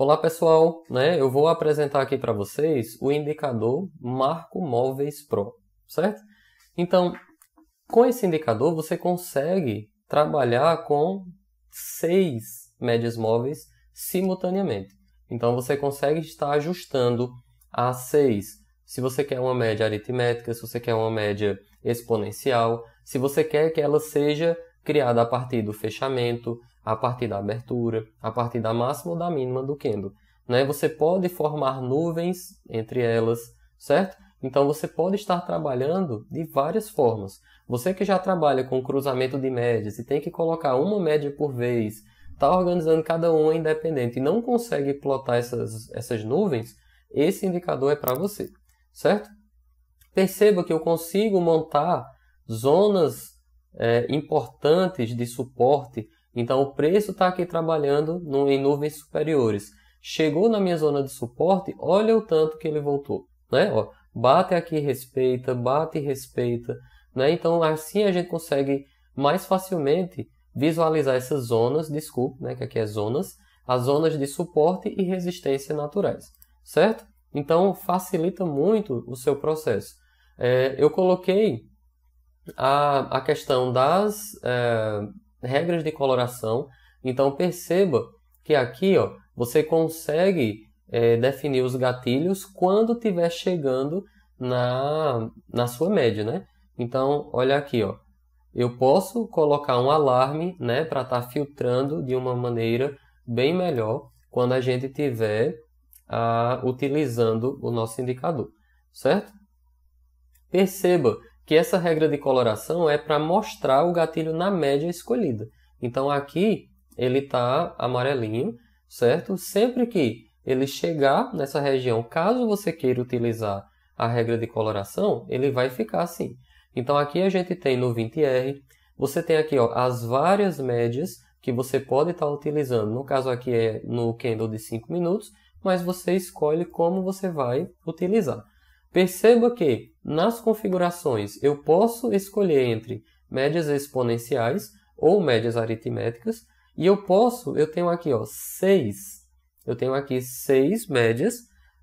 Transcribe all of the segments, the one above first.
Olá pessoal, eu vou apresentar aqui para vocês o indicador Marco Móveis Pro, certo? Então, com esse indicador você consegue trabalhar com 6 médias móveis simultaneamente. Então você consegue estar ajustando a 6, se você quer uma média aritmética, se você quer uma média exponencial, se você quer que ela seja criada a partir do fechamento, a partir da abertura, a partir da máxima ou da mínima do candle. Você pode formar nuvens entre elas, certo? Então você pode estar trabalhando de várias formas. Você que já trabalha com cruzamento de médias e tem que colocar uma média por vez, está organizando cada uma independente e não consegue plotar essas nuvens, esse indicador é para você, certo? Perceba que eu consigo montar zonas importantes de suporte. Então o preço está aqui trabalhando em nuvens superiores. Chegou na minha zona de suporte, olha o tanto que ele voltou. Bate aqui, respeita, bate e respeita. Então assim a gente consegue mais facilmente visualizar essas zonas, que aqui é zonas, as zonas de suporte e resistência naturais, certo? Então facilita muito o seu processo. Eu coloquei a questão das regras de coloração. Então perceba que aqui você consegue definir os gatilhos quando estiver chegando na sua média. Então olha aqui, eu posso colocar um alarme para estar filtrando de uma maneira bem melhor quando a gente estiver utilizando o nosso indicador, certo? Perceba que essa regra de coloração é para mostrar o gatilho na média escolhida. Então aqui ele está amarelinho, certo? Sempre que ele chegar nessa região, caso você queira utilizar a regra de coloração, ele vai ficar assim. Então aqui a gente tem no 20R, você tem aqui as várias médias que você pode estar utilizando. No caso aqui é no candle de 5 minutos, mas você escolhe como você vai utilizar. Perceba que nas configurações eu posso escolher entre médias exponenciais ou médias aritméticas e eu tenho aqui 6 médias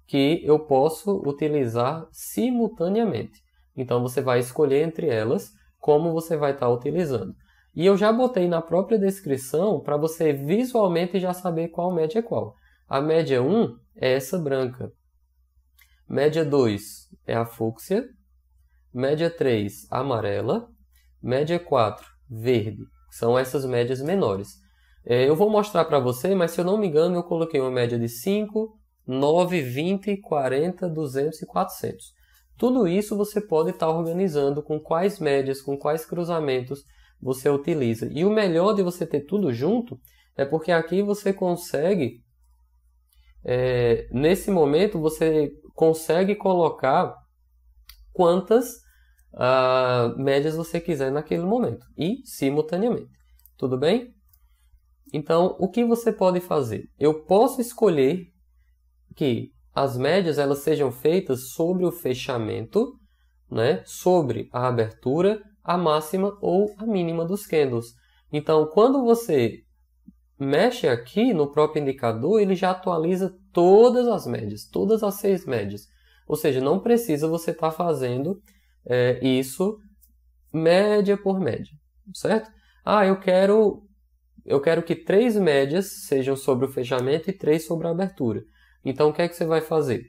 que eu posso utilizar simultaneamente. Então você vai escolher entre elas como você vai estar utilizando. E eu já botei na própria descrição para você visualmente já saber qual média é qual. A média 1 é essa branca. Média 2 é a fúcsia, média 3 amarela, média 4 verde. São essas médias menores. Eu vou mostrar para você, mas se eu não me engano eu coloquei uma média de 5, 9, 20, 40, 200 e 400. Tudo isso você pode estar organizando com quais médias, com quais cruzamentos você utiliza. E o melhor de você ter tudo junto é porque aqui você consegue, nesse momento você consegue colocar quantas médias você quiser naquele momento e simultaneamente. Tudo bem? Então, o que você pode fazer? Eu posso escolher que as médias elas sejam feitas sobre o fechamento, sobre a abertura, a máxima ou a mínima dos candles. Então, quando você mexe aqui no próprio indicador, ele já atualiza todas as médias, todas as 6 médias. Ou seja, não precisa você estar fazendo isso média por média, certo? Eu quero que 3 médias sejam sobre o fechamento e 3 sobre a abertura. Então, o que é que você vai fazer?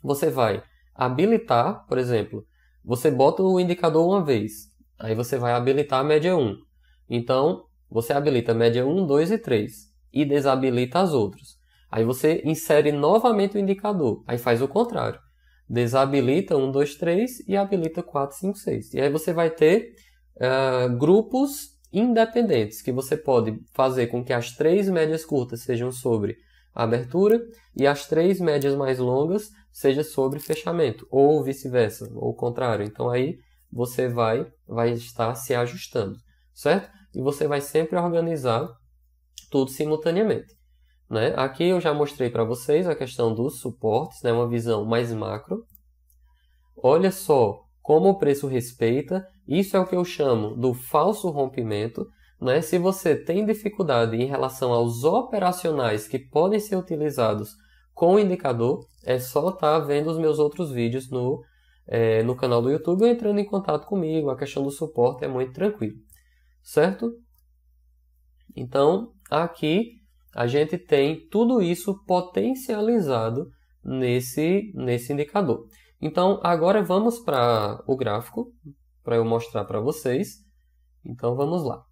Você vai habilitar, por exemplo, você bota o indicador uma vez, aí você vai habilitar a média 1. Então, você habilita a média 1, 2 e 3 e desabilita as outras. Aí você insere novamente o indicador, aí faz o contrário. Desabilita 1, 2, 3 e habilita 4, 5, 6. E aí você vai ter grupos independentes, que você pode fazer com que as 3 médias curtas sejam sobre a abertura e as 3 médias mais longas sejam sobre fechamento, ou vice-versa, ou o contrário. Então aí você vai estar se ajustando, certo? E você vai sempre organizar tudo simultaneamente. Aqui eu já mostrei para vocês a questão dos suportes, uma visão mais macro. Olha só como o preço respeita. Isso é o que eu chamo do falso rompimento. né? Se você tem dificuldade em relação aos operacionais que podem ser utilizados com o indicador, é só estar vendo os meus outros vídeos no canal do YouTube ou entrando em contato comigo. A questão do suporte é muito tranquilo, certo? Então, aqui a gente tem tudo isso potencializado nesse indicador. Então, agora vamos para o gráfico, para eu mostrar para vocês. Então, vamos lá.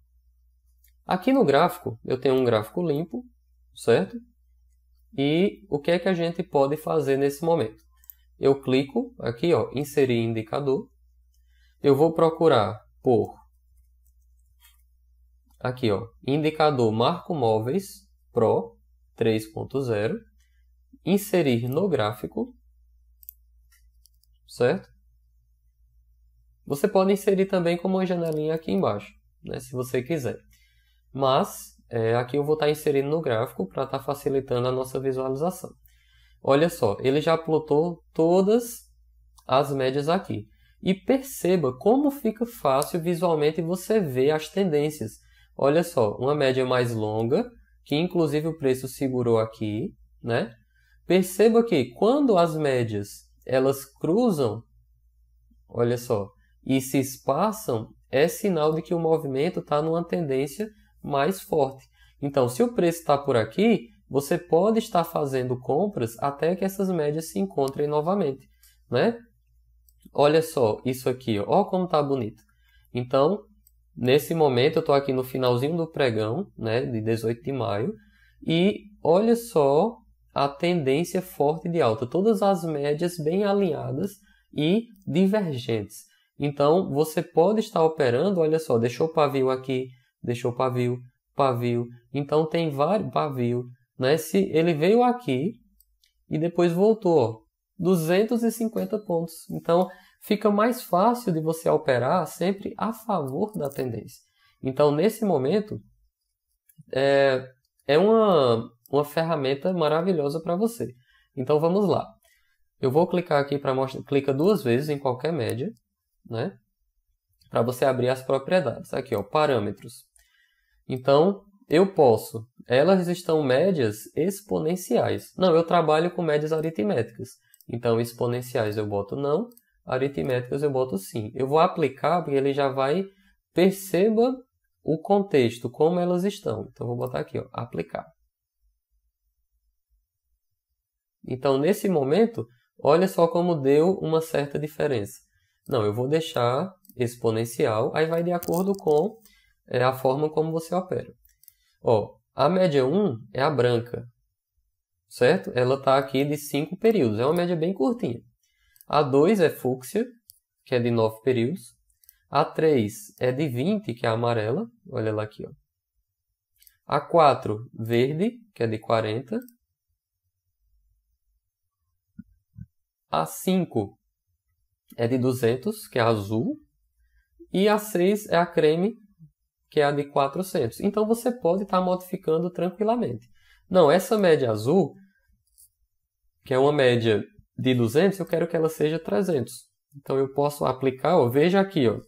Aqui no gráfico, eu tenho um gráfico limpo, certo? E o que é que a gente pode fazer nesse momento? Eu clico aqui, ó, inserir indicador. Eu vou procurar por aqui, ó, indicador Marco Móveis Pro 3.0, inserir no gráfico, certo? Você pode inserir também como uma janelinha aqui embaixo, né, se você quiser. Mas aqui eu vou estar inserindo no gráfico para estar facilitando a nossa visualização. Olha só, ele já plotou todas as médias aqui. E perceba como fica fácil visualmente você ver as tendências. Olha só, uma média mais longa, que inclusive o preço segurou aqui, né? Perceba que quando as médias elas cruzam, olha só, e se espaçam, é sinal de que o movimento está numa tendência mais forte. Então, se o preço está por aqui, você pode estar fazendo compras até que essas médias se encontrem novamente, né? Olha só isso aqui, ó como está bonito. Então, nesse momento, eu estou aqui no finalzinho do pregão, né, de 18 de maio, e olha só a tendência forte de alta. Todas as médias bem alinhadas e divergentes. Então, você pode estar operando, olha só, deixou pavio aqui, deixou pavio, pavio. Então, tem vários pavio, né? Se ele veio aqui e depois voltou, ó, 250 pontos. Então, fica mais fácil de você operar sempre a favor da tendência. Então, nesse momento, é uma ferramenta maravilhosa para você. Então, vamos lá. Eu vou clicar aqui para mostrar. Clica 2 vezes em qualquer média, né? Para você abrir as propriedades. Aqui, ó, parâmetros. Então, eu posso. Elas estão médias exponenciais. Não, eu trabalho com médias aritméticas. Então, exponenciais eu boto não, aritméticas eu boto sim. Eu vou aplicar porque ele já vai... Perceba o contexto, como elas estão. Então, eu vou botar aqui, ó, aplicar. Então, nesse momento, olha só como deu uma certa diferença. Não, eu vou deixar exponencial, aí vai de acordo com a forma como você opera. Ó, a média 1 é a branca, certo? Ela está aqui de 5 períodos, é uma média bem curtinha. A 2 é fúcsia, que é de 9 períodos. A 3 é de 20, que é a amarela, olha lá aqui, ó. A 4, verde, que é de 40. A 5 é de 200, que é azul. E a 6 é a creme, que é a de 400. Então, você pode estar modificando tranquilamente. Não, essa média azul, que é uma média de 200, eu quero que ela seja 300. Então, eu posso aplicar, ó, veja aqui, ó,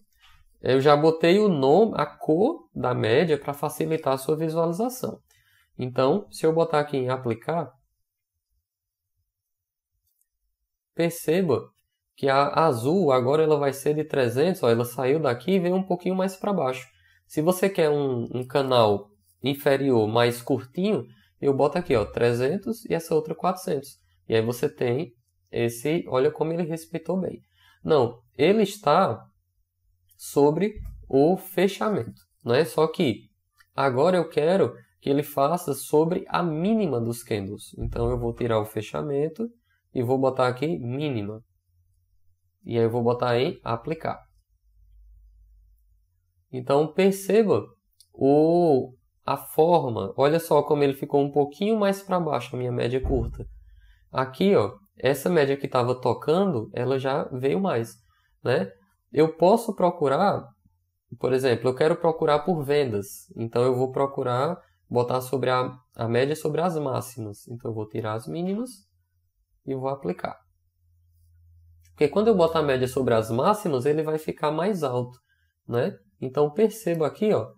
eu já botei o nome, a cor da média para facilitar a sua visualização. Então, se eu botar aqui em aplicar, perceba que a azul agora ela vai ser de 300, ó, ela saiu daqui e veio um pouquinho mais para baixo. Se você quer um canal inferior mais curtinho, eu boto aqui, ó, 300 e essa outra 400. E aí você tem esse, olha como ele respeitou bem. Não, ele está sobre o fechamento, né? Só que agora eu quero que ele faça sobre a mínima dos candles. Então eu vou tirar o fechamento e vou botar aqui mínima. E aí eu vou botar em aplicar. Então perceba a forma. Olha só como ele ficou um pouquinho mais para baixo, a minha média curta. Aqui, ó, essa média que estava tocando, ela já veio mais, né? Eu posso procurar, por exemplo, eu quero procurar por vendas. Então eu vou procurar botar sobre a média sobre as máximas. Então eu vou tirar as mínimas e vou aplicar. Porque quando eu botar a média sobre as máximas, ele vai ficar mais alto, né? Então perceba aqui, ó,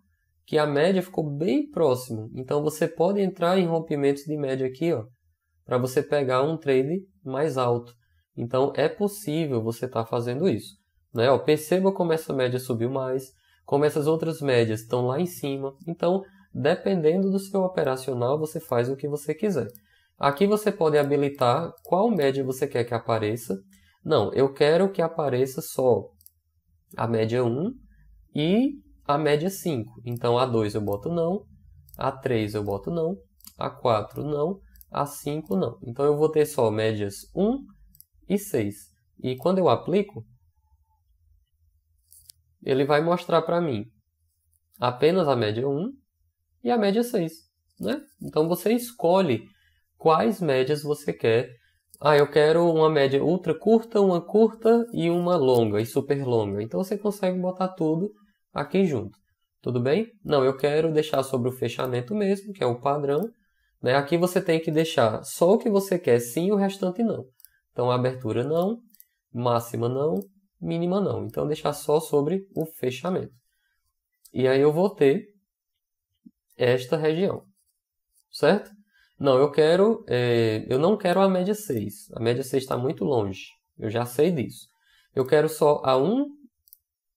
que a média ficou bem próximo. Então você pode entrar em rompimentos de média aqui, ó, para você pegar um trade mais alto. Então é possível você estar fazendo isso, né? Ó, perceba como essa média subiu mais, como essas outras médias estão lá em cima. Então, dependendo do seu operacional, você faz o que você quiser. Aqui você pode habilitar qual média você quer que apareça. Não, eu quero que apareça só a média 1 e a média 5. Então, a 2 eu boto não, a 3 eu boto não, a 4 não, a 5 não. Então, eu vou ter só médias 1 e 6. E quando eu aplico, ele vai mostrar para mim apenas a média 1 e a média 6. Né? Então, você escolhe quais médias você quer. Ah, eu quero uma média ultra curta, uma curta e uma longa e super longa. Então, você consegue botar tudo aqui junto. Tudo bem? Não, eu quero deixar sobre o fechamento mesmo, que é o padrão. Né? Aqui você tem que deixar só o que você quer sim e o restante não. Então, abertura não, máxima não, mínima não. Então, deixar só sobre o fechamento. E aí eu vou ter esta região. Certo? Não, eu não quero a média 6. A média 6 está muito longe. Eu já sei disso. Eu quero só a 1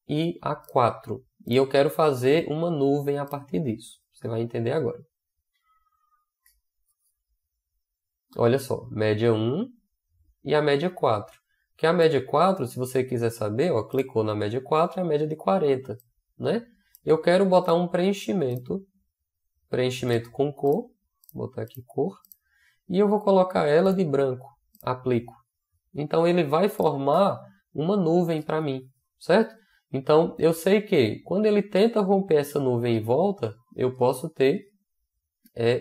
e a 4. E eu quero fazer uma nuvem a partir disso. Você vai entender agora. Olha só, média 1 e a média 4. Que a média 4, se você quiser saber, ó, clicou na média 4, é a média de 40. Né? Eu quero botar um preenchimento com cor. Vou botar aqui cor. E eu vou colocar ela de branco. Aplico. Então, ele vai formar uma nuvem para mim. Certo? Então, eu sei que quando ele tenta romper essa nuvem e volta, eu posso ter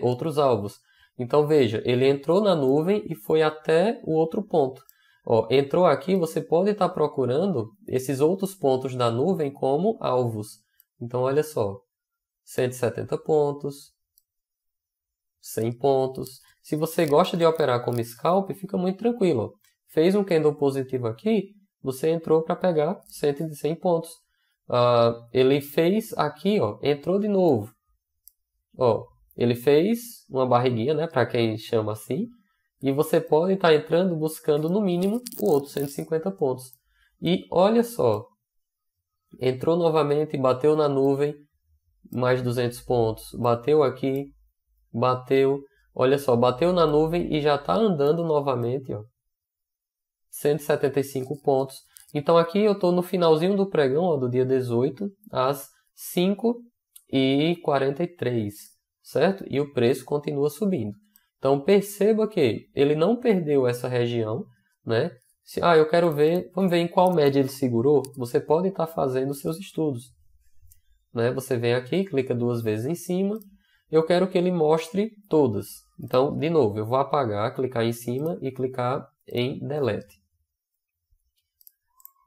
outros alvos. Então, veja, ele entrou na nuvem e foi até o outro ponto. Ó, entrou aqui, você pode estar procurando esses outros pontos da nuvem como alvos. Então, olha só. 170 pontos. 100 pontos. Se você gosta de operar como scalp, fica muito tranquilo. Fez um candle positivo aqui, você entrou para pegar 100 pontos. Ele fez aqui, ó, entrou de novo. Ó, ele fez uma barriguinha, né, para quem chama assim. E você pode estar entrando buscando no mínimo o outro 150 pontos. E olha só, entrou novamente, bateu na nuvem, mais 200 pontos. Bateu aqui. Bateu, olha só, bateu na nuvem e já está andando novamente, ó, 175 pontos. Então aqui eu estou no finalzinho do pregão, ó, do dia 18, às 5h43, certo? E o preço continua subindo. Então perceba que ele não perdeu essa região, né? Eu quero ver, vamos ver em qual média ele segurou. Você pode estar fazendo seus estudos, né? Você vem aqui, clica 2 vezes em cima. Eu quero que ele mostre todas. Então, de novo, eu vou apagar, clicar em cima e clicar em Delete.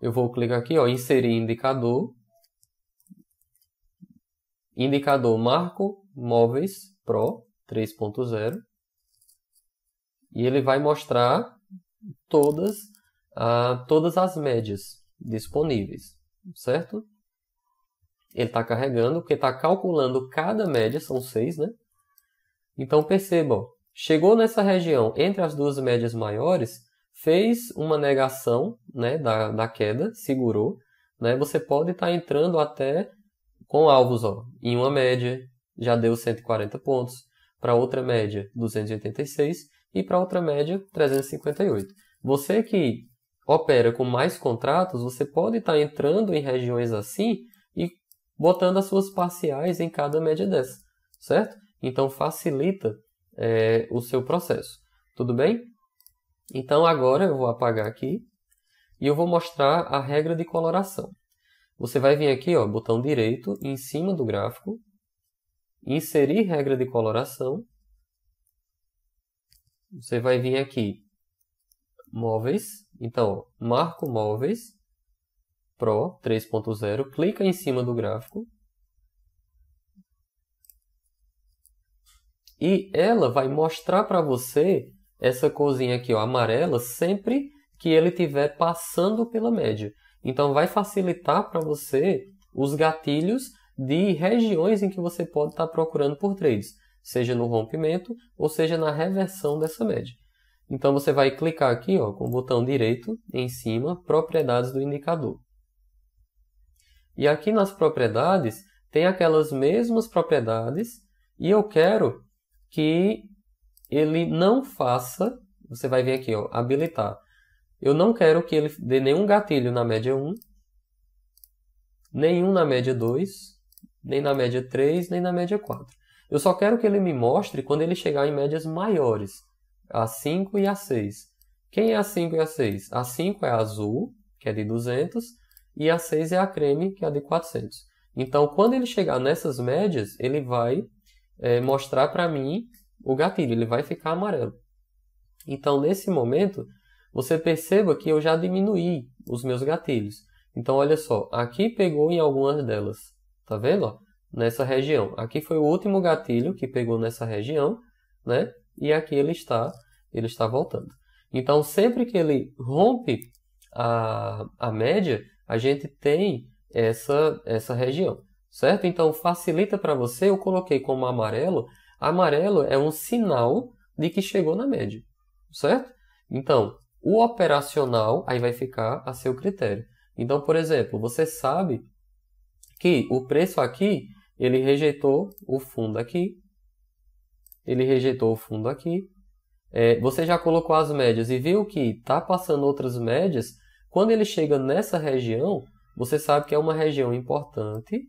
Eu vou clicar aqui, ó, inserir indicador. Indicador Marco Móveis Pro 3.0. E ele vai mostrar todas as médias disponíveis, certo? Ele está carregando, porque está calculando cada média, são 6, né? Então, perceba, ó, chegou nessa região entre as duas médias maiores, fez uma negação, né, da queda, segurou. Né? Você pode estar entrando até com alvos, ó, em uma média, já deu 140 pontos, para outra média, 286, e para outra média, 358. Você que opera com mais contratos, você pode estar entrando em regiões assim e botando as suas parciais em cada média dessa, certo? Então, facilita o seu processo. Tudo bem? Então, agora eu vou apagar aqui e eu vou mostrar a regra de coloração. Você vai vir aqui, ó, botão direito, em cima do gráfico, inserir regra de coloração. Você vai vir aqui, móveis. Então, ó, Marco Móveis Pro 3.0, clica em cima do gráfico e ela vai mostrar para você essa corzinha aqui, ó, amarela, sempre que ele estiver passando pela média. Então vai facilitar para você os gatilhos de regiões em que você pode estar procurando por trades, seja no rompimento ou seja na reversão dessa média. Então você vai clicar aqui, ó, com o botão direito em cima, propriedades do indicador. E aqui nas propriedades tem aquelas mesmas propriedades e eu quero que ele não faça, você vai vir aqui, ó, habilitar. Eu não quero que ele dê nenhum gatilho na média 1, nenhum na média 2, nem na média 3, nem na média 4. Eu só quero que ele me mostre quando ele chegar em médias maiores, a 5 e a 6. Quem é a 5 e a 6? A 5 é a azul, que é de 200, e a 6 é a creme, que é a de 400. Então, quando ele chegar nessas médias, ele vai mostrar para mim o gatilho, ele vai ficar amarelo. Então, nesse momento, você perceba que eu já diminuí os meus gatilhos. Então, olha só, aqui pegou em algumas delas, tá vendo? Ó, nessa região. Aqui foi o último gatilho que pegou nessa região, né? E aqui ele está voltando. Então, sempre que ele rompe a média, a gente tem essa região, certo? Então, facilita para você, eu coloquei como amarelo. Amarelo é um sinal de que chegou na média, certo? Então, o operacional aí vai ficar a seu critério. Então, por exemplo, você sabe que o preço aqui, ele rejeitou o fundo aqui, ele rejeitou o fundo aqui. Você já colocou as médias e viu que está passando outras médias. Quando ele chega nessa região, você sabe que é uma região importante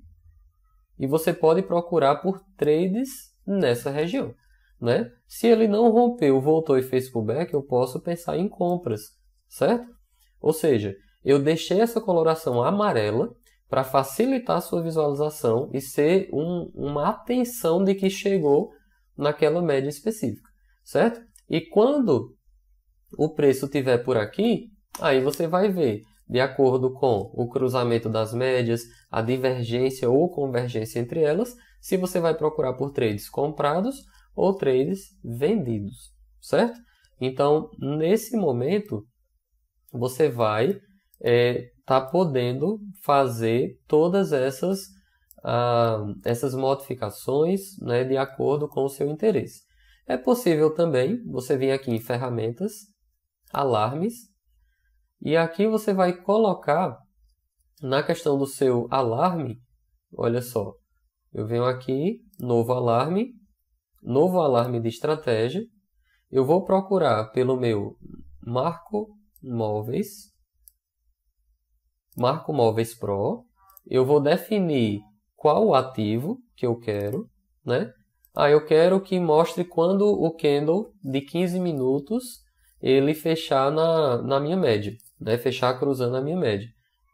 e você pode procurar por trades nessa região, né? Se ele não rompeu, voltou e fez pullback, eu posso pensar em compras, certo? Ou seja, eu deixei essa coloração amarela para facilitar a sua visualização e ser uma atenção de que chegou naquela média específica, certo? E quando o preço estiver por aqui, aí você vai ver, de acordo com o cruzamento das médias, a divergência ou convergência entre elas, se você vai procurar por trades comprados ou trades vendidos, certo? Então, nesse momento, você vai estar podendo fazer todas essas modificações, né, de acordo com o seu interesse. É possível também você vir aqui em ferramentas, alarmes, e aqui você vai colocar na questão do seu alarme, olha só, eu venho aqui, novo alarme de estratégia, eu vou procurar pelo meu Marco Móveis Pro, eu vou definir qual o ativo que eu quero, né? Eu quero que mostre quando o candle de 15 minutos ele fechar na minha média, né? Fechar cruzando a minha média.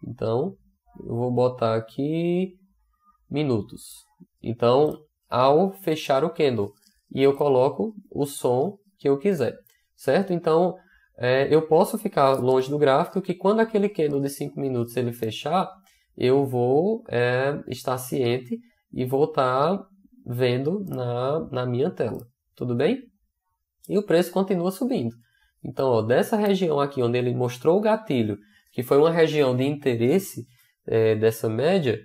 Então, eu vou botar aqui minutos. Então, ao fechar o candle, e eu coloco o som que eu quiser, certo? Então, eu posso ficar longe do gráfico que quando aquele candle de 5 minutos ele fechar, eu vou estar ciente e vou estar vendo na minha tela, tudo bem? E o preço continua subindo. Então, ó, dessa região aqui onde ele mostrou o gatilho, que foi uma região de interesse dessa média,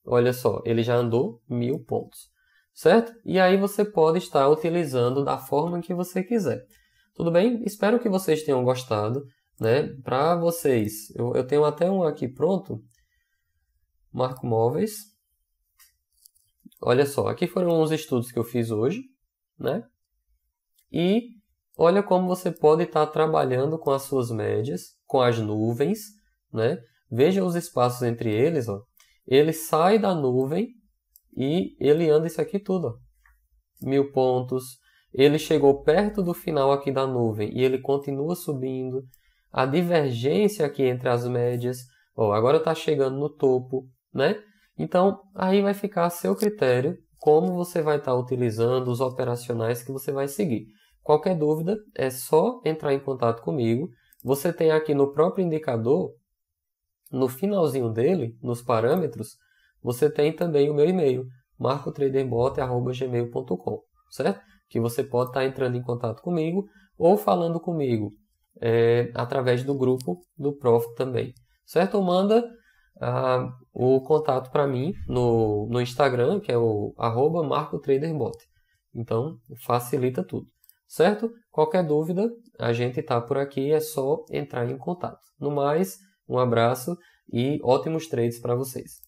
olha só, ele já andou 1000 pontos, certo? E aí você pode estar utilizando da forma que você quiser. Tudo bem? Espero que vocês tenham gostado, né? Para vocês, eu tenho até um aqui pronto, Marco Móveis. Olha só, aqui foram os estudos que eu fiz hoje, né? E olha como você pode estar trabalhando com as suas médias, com as nuvens, né? Veja os espaços entre eles, ó. Ele sai da nuvem e ele anda isso aqui tudo, ó. 1000 pontos. Ele chegou perto do final aqui da nuvem e ele continua subindo. A divergência aqui entre as médias, ó, agora está chegando no topo, né? Então, aí vai ficar a seu critério como você vai estar utilizando os operacionais que você vai seguir. Qualquer dúvida, é só entrar em contato comigo. Você tem aqui no próprio indicador, no finalzinho dele, nos parâmetros, você tem também o meu e-mail, marcotraderbot@gmail.com, certo? Que você pode estar entrando em contato comigo ou falando comigo através do grupo do Prof também, certo? Ou manda o contato para mim no Instagram, que é o @marcotraderbot. Então, facilita tudo, certo? Qualquer dúvida, a gente está por aqui, é só entrar em contato. No mais, um abraço e ótimos trades para vocês.